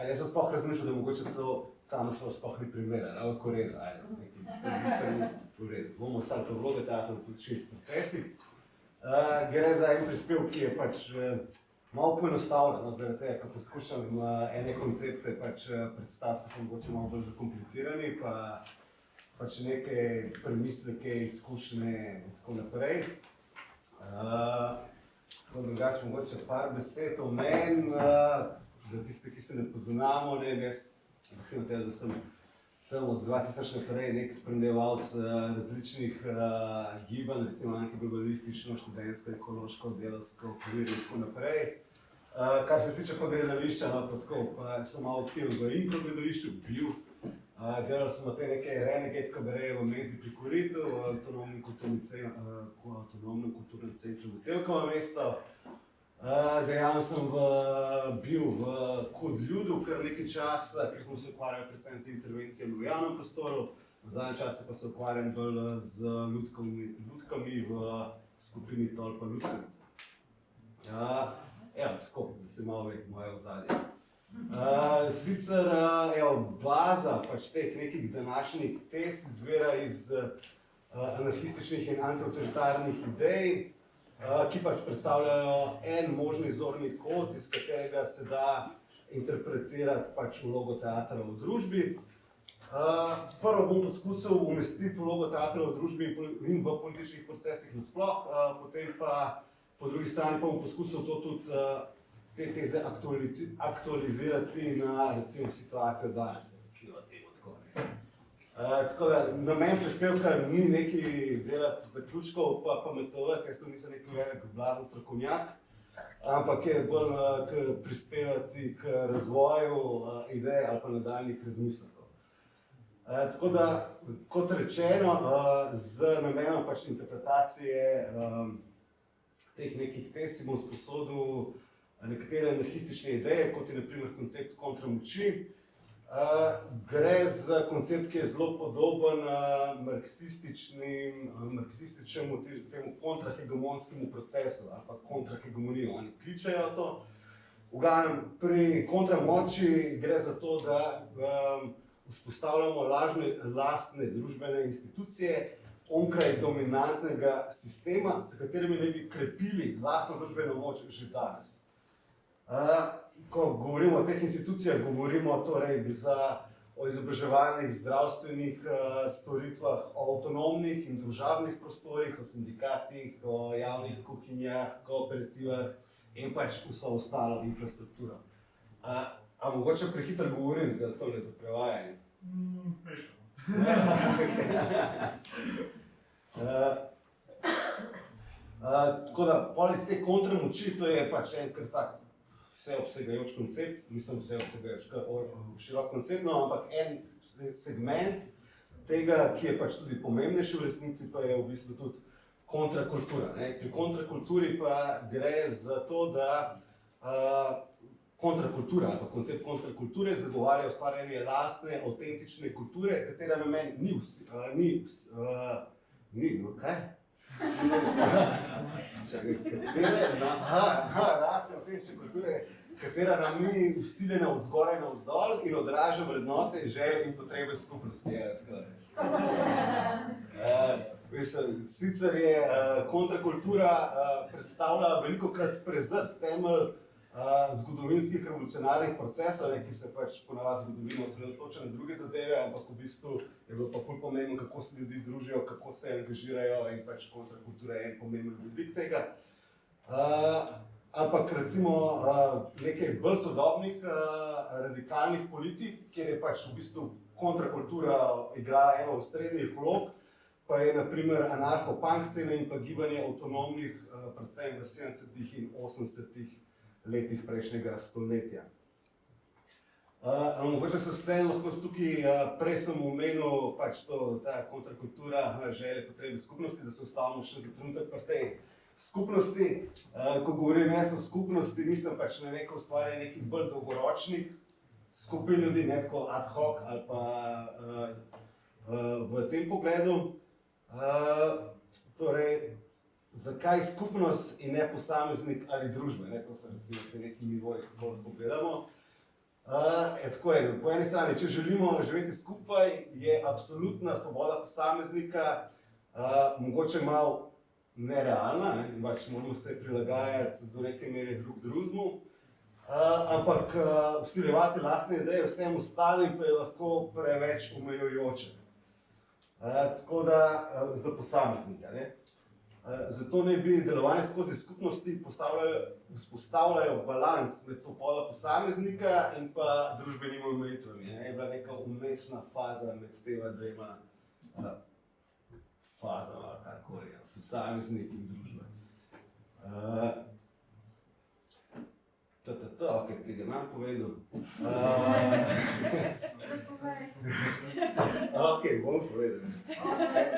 Jaz sem sploh razmišljal, da mogoče ta naslov sploh ni primeren, ampak v redu, v redu. Bomo ostali pa vloge teatra v političnih procesih. Gre za en prispevek, ki je pač malo poenostavljen, zaradi tega, ko poskušam ene koncepte predstaviti, ki so mogoče malo bolj zakomplicirani, pa pač neke premisleke, izkušnje in tako naprej. Drugače mogoče par besed o meni, za tiste, ki se ne poznamo, jaz recimo tega, da sem tam od 2000 naprej nek spremljevalc različnih gibanj, recimo antiglobalistično, študentsko, ekološko, delavsko, kvir in tako naprej. Kar se tiče pa gledališča, pa sem malo aktiven v impro gledališču, bil. Delal sem te neke renegade kabareje v Mezi pri Koritu, v avtonomnem kulturnem centru Metelkovo mesto. Dejansko sem bil v Kodljudu kar nekaj časa, ker smo se ukvarjali predvsem z intervencijami v javnem prostoru. V zadnjem času pa se ukvarjam bolj z lutkami v skupini Tolpa Lutkavica. Tako, da se malo ve moje ozadje. Sicer baza teh nekih današnjih tez izvira iz anarhističnih in antiautoritarnih idej, ki predstavljajo en možni zorni kot, iz katerega se da interpretirati vlogo teatra v družbi. Prvo bom poskusil umestiti vlogo teatra v družbi in v političnih procesih nasploh, potem pa po drugi strani pa bom poskusil to tudi te teze aktualizirati na recimo situacijo danes, recimo temu tako. Tako da namen prispevka ni nekaj delati zaključkov pa pametovati, jaz to nisem neki velik blazen strokovnjak, ampak je bolj prispevati k razvoju idej ali pa nadaljnjih razmislekov. Tako da, kot rečeno, z namenom interpretacije teh nekih tez si bom sposodil nekatere anarhistične ideje, kot je na primer koncept kontramoči. Gre za koncept, ki je zelo podoben marksističnemu temu kontrahegemonskemu procesu ali pa kontrahegemonijo, oni kličejo to. V glavnem, pri kontramoči gre za to, da vzpostavljamo lastne družbene institucije onkraj dominantnega sistema, s katerimi naj bi krepili lastno družbeno moč že danes. Ko govorimo o teh institucijah, govorimo torej o izobraževalnih, zdravstvenih storitvah, o avtonomnih in družabnih prostorih, o sindikatih, o javnih kuhinjah, kooperativah in vso ostalo infrastrukturo. A mogoče prehitro govorim za tole za prevajanje? Prejšlo. Tako da, pol iz te kontramoči, to je en kar tak vseobsegajoč koncept, mislim vseobsegajoč, kar širok koncept, ampak en segment tega, ki je tudi pomembnejši v resnici, pa je v bistvu tudi kontrakultura. Pri kontrakulturi pa gre za to, da kontrakultura ali pa koncept kontrakulture zagovarja ustvarjanje lastne, avtentične kulture, katera namen lastne, avtentične kulture, katera nam ni vsiljena od zgoraj navzdol in odraža vrednote, želje in potrebe skupnosti. Sicer je kontrakultura predstavlja velikokrat prezrt temelj zgodovinskih revolucionarnih procesov, ki se ponavadi zgodovino osredotoča na druge zadeve, ampak v bistvu je bilo pa ful pomembno, kako se ljudi družijo, kako se angažirajo in kontrakultura je en pomemben vidik tega. Ampak recimo nekaj bolj sodobnih radikalnih politik, kjer je v bistvu kontrakultura igrala eno od srednjih vlog, pa je na primer anarcho-punk scena in pa gibanje avtonomnih, predvsem v 70. in 80. letih prejšnjega stoletja. Mogoče se vseeno lahko tukaj, prej sem omenil ta kontrakultura, želje, potrebe skupnosti, da se ustavimo še za trenutek pri tej skupnosti. Ko govorim jaz o skupnosti, mislim na neko ustvarjanje nekih bolj dolgoročnih skupin ljudi, ne tako ad hoc ali pa v tem pogledu. Torej, zakaj skupnost in ne posameznik ali družba? To so recimo te neki nivoji, kako lahko gledamo. Tako je, po eni strani, če želimo živeti skupaj, je absolutna svoboda posameznika mogoče malo nerealna, ne? Pač moramo se prilagajati do neke mere drug drugemu, ampak vsiljevati lastne ideje vsem ostalim pa je lahko preveč omejujoče. Tako da za posameznika. Ne? Zato naj bi delovanje skozi skupnosti vzpostavljajo balans med svobodo posameznika in pa družbenimi omejitvami. Je bila neka umestna faza med tema dvema fazama, ali karkoli, posameznik in družba. Ok, tega nam povedal. Ok, bom povedal.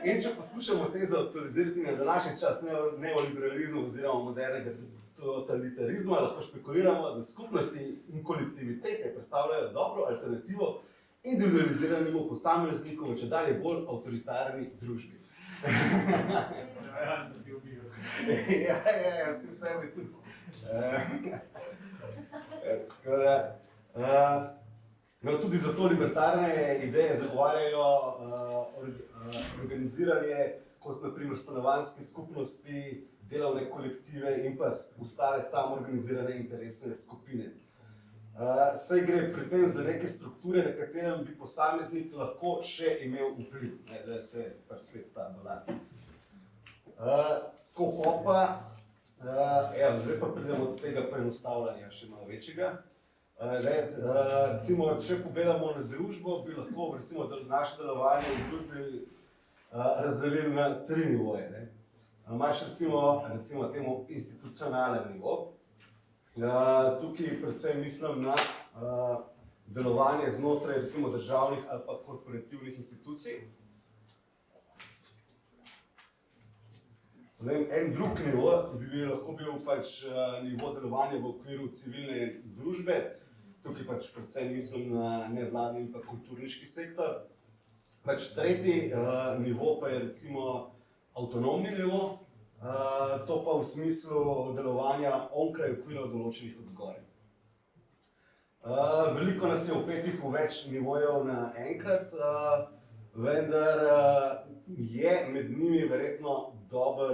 In če poskušamo tezo aktualizirati na današnji čas neoliberalizma oziroma modernega totalitarizma, lahko špekuliramo, da skupnosti in kolektivitete predstavljajo dobro alternativo individualiziranemu posameznikom v čedalje bolj avtoritarni družbi. Ja, si sebi tudi. No, tudi zato libertarne ideje zagovarjajo organiziranje, kot na primer stanovanjske skupnosti, delovne kolektive in pa ostale samoorganizirane interesne skupine. Saj gre pri tem za neke strukture, na katerem bi posameznik lahko še imel vpliv, da se pač spet ta balans. Zdaj pa pridemo do tega poenostavljanja še malo večjega. Recimo, če pogledamo na družbo, bi lahko recimo naše delovanje v družbi razdelili na 3 nivoje. Imaš recimo temu institucionalen nivo. Tukaj predvsem mislim na delovanje znotraj recimo državnih ali pa korporativnih institucij. En drug nivo bi lahko bil pač nivo delovanja v okviru civilne družbe. Tukaj pač predvsem mislim na nevladni in pa kulturniški sektor. Pač tretji nivo pa je recimo avtonomni nivo, to pa v smislu delovanja onkraj okvirov določenih od zgoraj. Veliko nas je vpetih v več nivojev naenkrat, vendar je med njimi verjetno dobro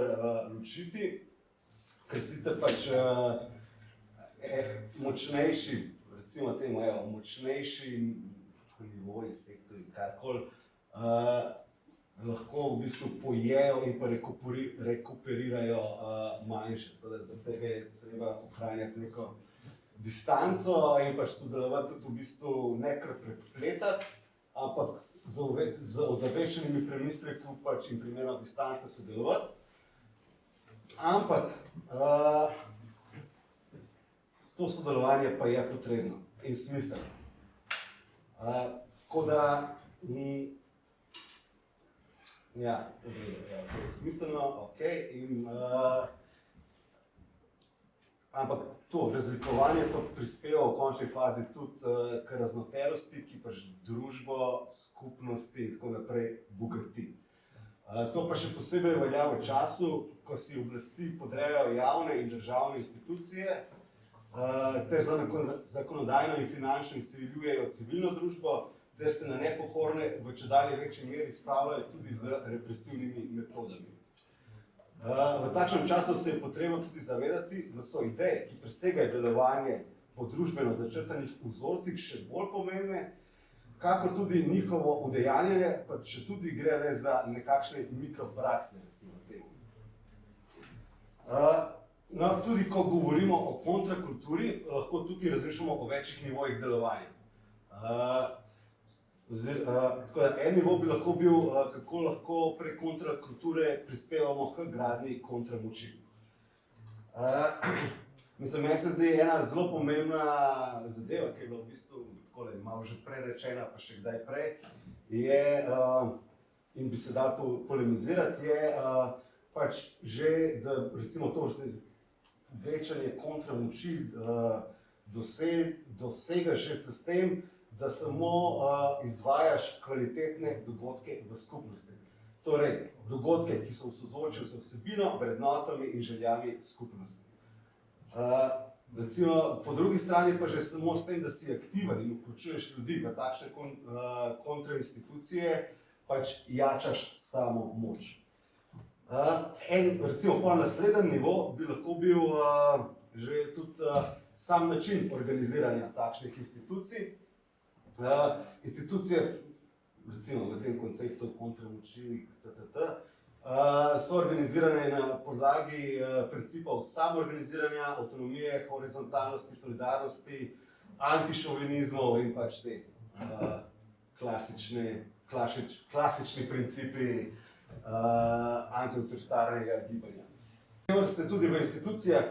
ločiti, ker sicer pač močnejši, recimo temu, močnejši nivoji, sektorji, karkoli, lahko v bistvu pojejo in pa rekuperirajo manjše. Zaradi tega je treba ohranjati neko distanco in pač sodelovati tudi v bistvu ne kar prepletati, ampak z ozaveščenimi premisleki pač in primerno distance sodelovati. Ampak to sodelovanje pa je potrebno in smiselno. Tako da ja, to je smiselno, ok, ampak to razlikovanje pa prispeva v končni fazi tudi k raznoterosti, ki pač družbo, skupnosti in tako naprej bogati. To pa še posebej velja v času, ko si oblasti podrejajo javne in državne institucije, ter zakonodajno in finančno izsiljujejo civilno družbo, ter se na nepokorne v čedalje večji meri spravljajo tudi z represivnimi metodami. V takšnem času se je potrebno tudi zavedati, da so ideje, ki presegajo delovanje po družbeno začrtanih vzorcih, še bolj pomembne, kakor tudi njihovo udejanjanje, pa še tudi gre le za nekakšne mikroprakse, recimo temu. No, tudi ko govorimo o kontrakulturi, lahko tukaj razmišljamo o večjih nivojih delovanja. Tako da en nivo bi lahko bil, kako lahko prek kontrakulture prispevamo k gradnji kontramoči. Meni se zdi ena zelo pomembna zadeva, ki je bila v bistvu malo že prej rečena, pa še kdaj prej, je, in bi se dal polemizirati, je pač že, da recimo to večanje kontramoči dosega že s tem, da samo izvajaš kvalitetne dogodke v skupnosti. Torej, dogodke, ki so v sozvočju z vsebino, vrednotami in željami skupnosti. Recimo, po drugi strani pa že samo s tem, da si aktiven in vključuješ ljudi v takšne kontrainstitucije, pač jačaš samo moč. Recimo, po naslednjem nivo bi lahko bil že tudi sam način organiziranja takšnih institucij. Institucije, recimo v tem konceptu kontramoči, so organizirane na podlagi principov samoorganiziranja, avtonomije, horizontalnosti, solidarnosti, antišovinizmov in pač te klasični principi antiautoritarnega gibanja. Se tudi v institucijah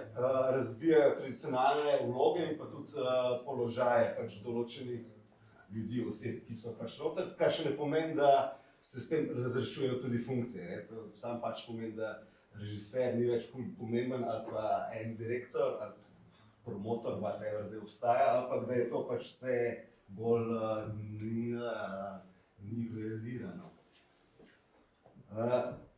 razbijajo tradicionalne vloge in pa tudi položaje pač določenih ljudi, oseb, ki so pač noter, kar še ne pomeni, da se s tem razrešujejo tudi funkcije. Sam pač pomeni, da režiser ni več pomemben ali pa en direktor ali promotor, whatever zdaj obstaja, ampak da je to pač vse bolj nivelirano.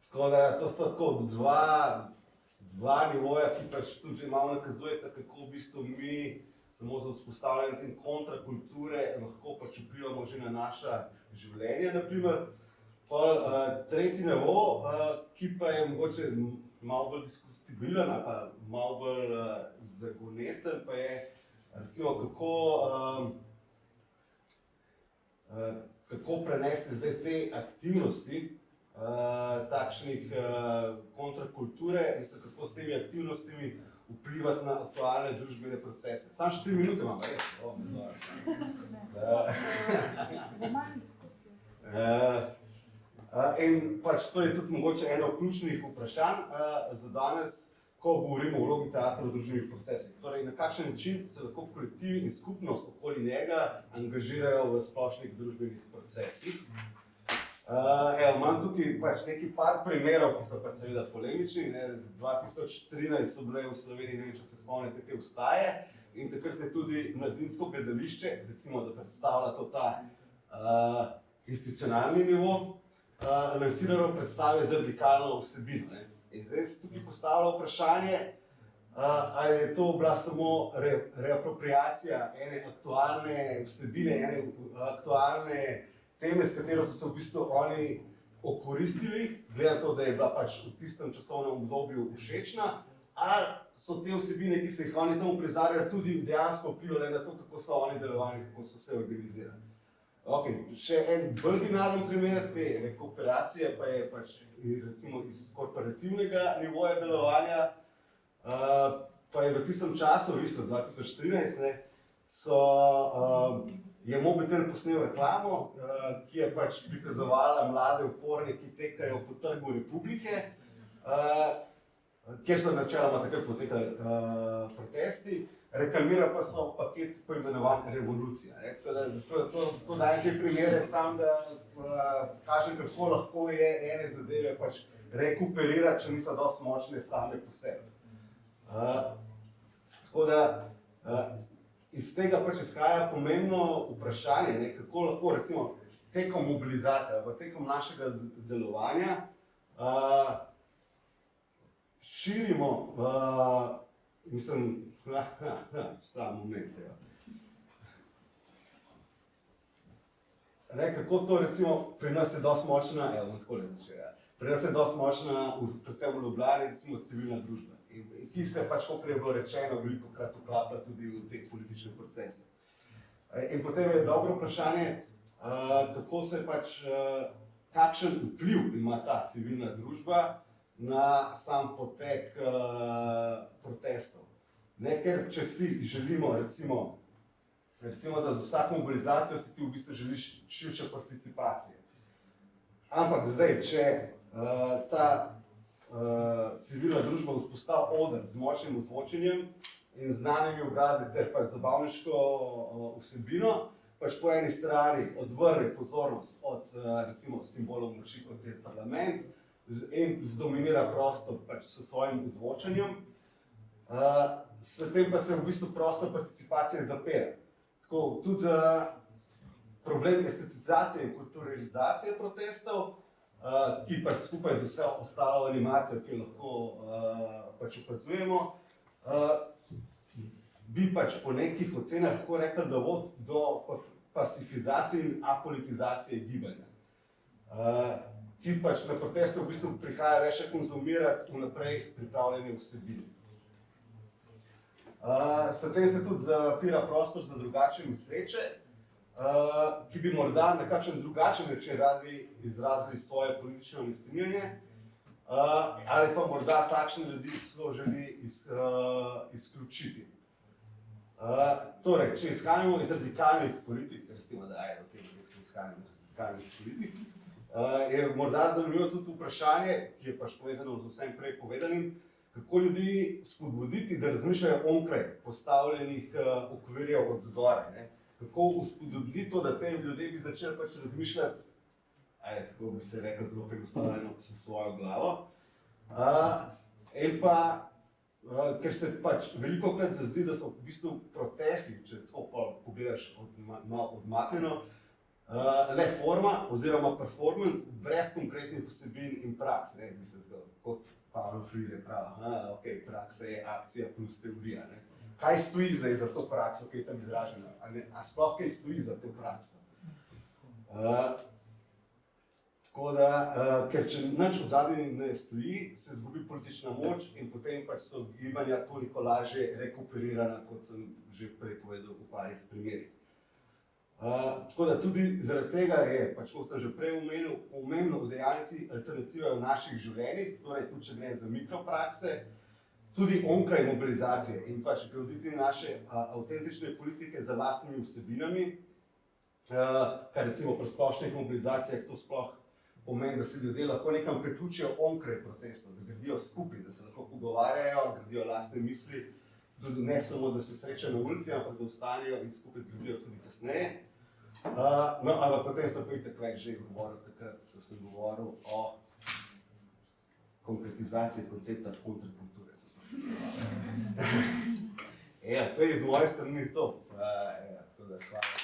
Tako da to so tako dva nivoja, ki pač tudi že malo nakazujete, kako v bistvu mi samo za vzpostavljanje te kontrakulture lahko pač vplivamo že na naša življenja, naprimer. Tretji nivo, ki pa je mogoče malo bolj diskutabilen ali pa malo bolj zagoneten, pa je recimo kako prenesti zdaj te aktivnosti takšnih kontrakulture in se kako s temi aktivnostmi vplivati na aktualne družbene procese. Samo še 3 minute imam, res? In pač to je tudi mogoče eno ključnih vprašanj za danes, ko govorimo o vlogi teatra v družbenih procesih. Torej, na kakšen način se lahko kolektivi in skupnost okoli njega angažirajo v splošnih družbenih procesih. Imam tukaj pač nekaj par primerov, ki so pač seveda polemični. 2013 so bile v Sloveniji, ne vem, če se spomnite, te vstaje in takrat je tudi Mladinsko gledališče, recimo, da predstavlja to ta institucionalni nivo, lansiralo predstave z radikalno vsebino. In zdaj se tukaj postavlja vprašanje, ali je to bila samo reapropriacija ene aktualne vsebine, ene aktualne teme, s katero so se v bistvu oni okoristili, glede na to, da je bila pač v tistem časovnem obdobju všečna, ali so te vsebine, ki so jih oni tam uprizarjali, tudi dejansko vplivali na to, kako so oni delovali, kako so se organizirali. Še en bolj binaren primer te rekuperacije pa je pač recimo iz korporativnega nivoja delovanja, pa je v tistem času, isto 2013, je Mobitel posnel reklamo, ki je pač prikazovala mlade upornike, ki tekajo po Trgu Republike, kjer so načeloma takrat potekali protesti. Reklamira pa so paket poimenovan Revolucija. To dajem te primere sam, da kažem, kako lahko je ene zadeve pač rekuperirati, če niso dosti močne same po sebi. Tako da iz tega pač izhaja pomembno vprašanje, kako lahko recimo tekom mobilizacije ali tekom našega delovanja širimo, mislim, samo moment, kako to recimo pri nas je dosti močna, pri nas je dosti močna, predvsem v Ljubljani, recimo civilna družba, ki se pač, kot je bilo rečeno, velikokrat vklapa tudi v te politične procese. In potem je dobro vprašanje, kako se pač, kakšen vpliv ima ta civilna družba na sam potek protestov. Ker če si želimo, recimo, da z vsako mobilizacijo si ti v bistvu želiš širše participacije. Ampak zdaj, če ta civilna družba vzpostavi oder z močnim ozvočenjem in znanimi obrazi ter pač zabavniško vsebino, pač po eni strani odvrne pozornost od recimo simbolov moči, kot je parlament, in zdominira prostor pač s svojim ozvočenjem, s tem pa se v bistvu prostor participacije zapira. Tako, tudi problem estetizacije in kulturalizacije protestov, ki pač skupaj z vso ostalo animacijo, ki jo lahko pač opazujemo, bi pač po nekih ocenah lahko rekli, da vodi do pasifizacije in apolitizacije gibanja, ki pač na proteste v bistvu prihaja le še konzumirati vnaprej pripravljene vsebine. S tem se tudi zapira prostor za drugače misleče, ki bi morda na kakšen drugačen način radi izrazili svoje politično nestrinjanje, ali pa morda takšne ljudi celo želi izključiti. Torej, če izhajamo iz radikalnih politik, recimo, da je do tega, da se izhajamo iz radikalnih politik, je morda zanimivo tudi vprašanje, ki je pač povezano z vsem prej povedanim, kako ljudi spodbuditi, da razmišljajo onkraj postavljenih okvirjev od zgoraj, ne? Kako spodbuditi to, da te ljudje bi začeli pač razmišljati, tako bi se rekel zelo prepostavljeno, s svojo glavo. In pa, ker se pač velikokrat zazdi, da so v bistvu protesti, če tako pogledaš malo odmaknjeno, le forma oziroma performance brez konkretnih vsebin in praks. Mislim, kot Pavlo Freire pravi, okay, praksa je akcija plus teorija. Ne? Kaj stoji zdaj za to prakso, ki je tam izražena? A sploh kaj stoji za to prakso? Tako da, ker če nič od zadnje ne stoji, se izgubi politična moč in potem pač so gibanja toliko lažje rekuperirana, kot sem že prej povedal v parih primerih. Tako da tudi zaradi tega je, pač kot sem že prej omenil, pomembno udejanjiti alternative v naših življenjih, torej tudi če gre za mikroprakse, tudi onkraj mobilizacije in pač preurediti naše avtentične politike za lastnimi vsebinami, kar recimo pri splošnih mobilizacijah to sploh pomeni, da se ljudje lahko nekam priključijo onkraj protestov, da gradijo skupaj, da se lahko pogovarjajo, gradijo lastne misli, tudi ne samo, da se srečajo na ulici, ampak da ostanejo in skupaj zgradijo tudi kasneje. No, ampak potem sem pa itak več že govoril takrat, ko sem govoril o konkretizaciji koncepta kontrakulture. To je iz moje strani to. Tako da, hvala.